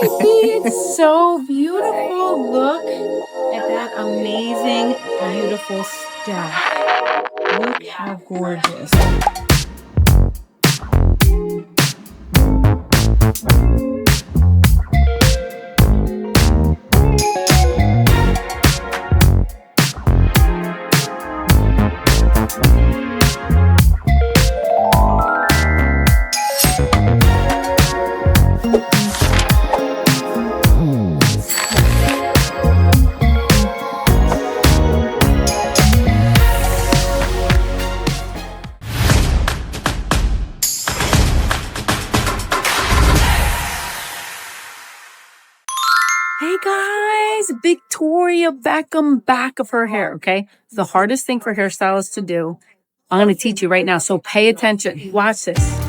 It's so beautiful. Look at that amazing, beautiful stuff. Look how gorgeous. Hey guys, Victoria Beckham back of her hair, okay? It's the hardest thing for hairstylists to do. I'm going to teach you right now, so pay attention. Watch this.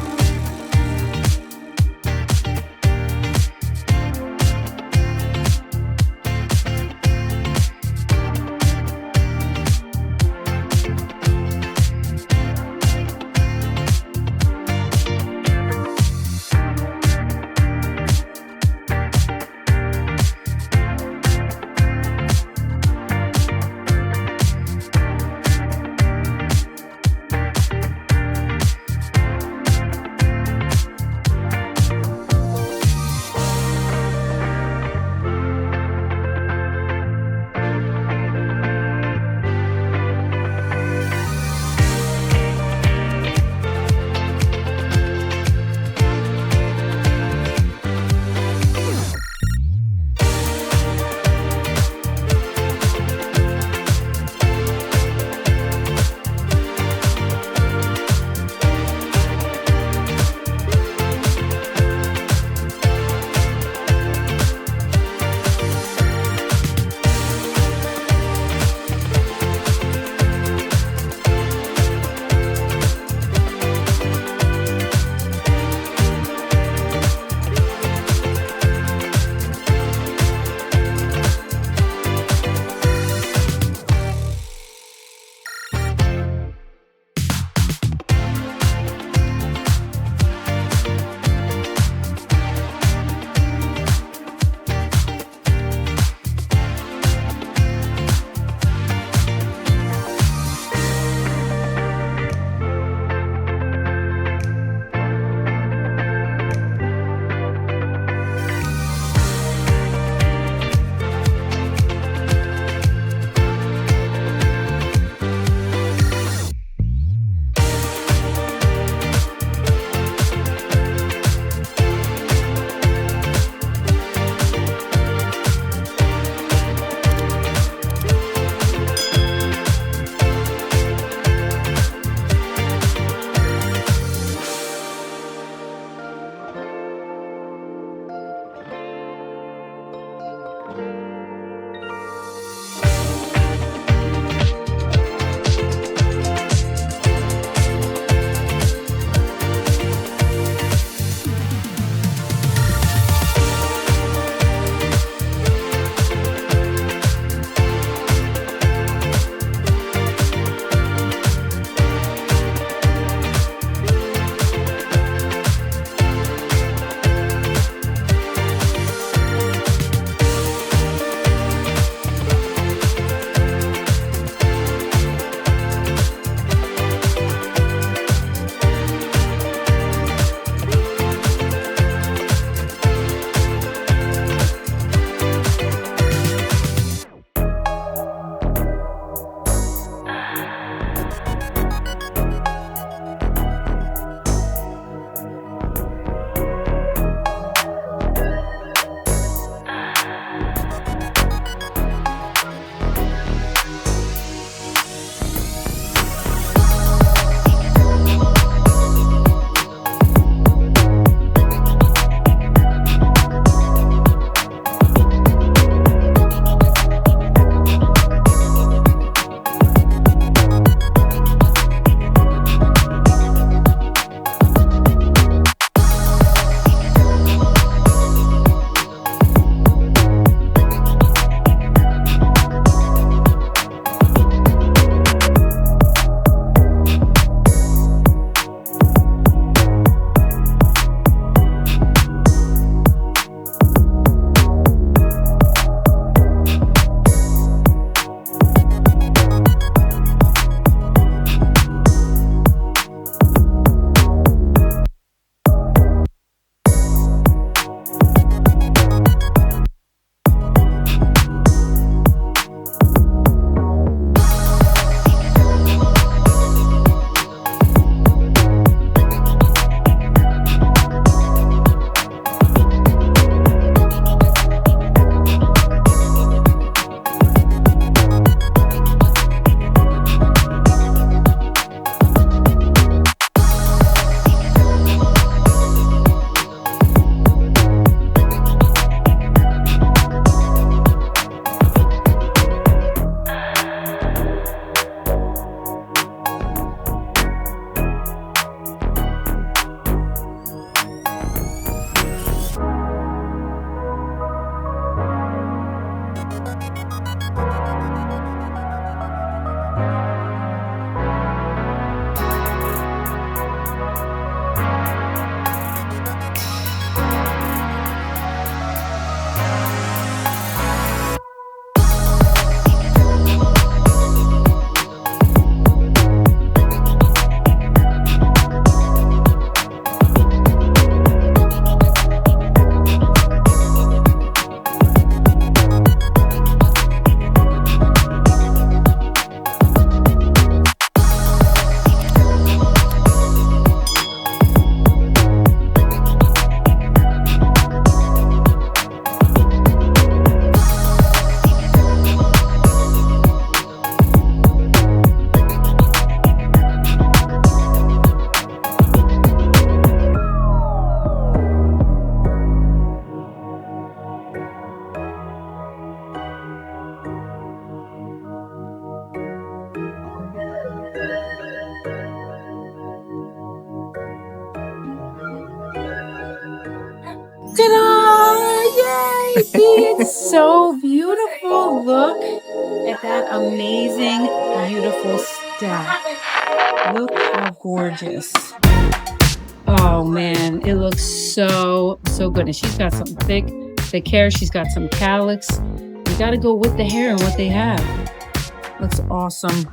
Ta-da! Yay! It's so beautiful. Look at that amazing, beautiful stack. Look how gorgeous. Oh man, it looks so good. And she's got some thick hair. She's got some calyx. You got to go with the hair and what they have. Looks awesome.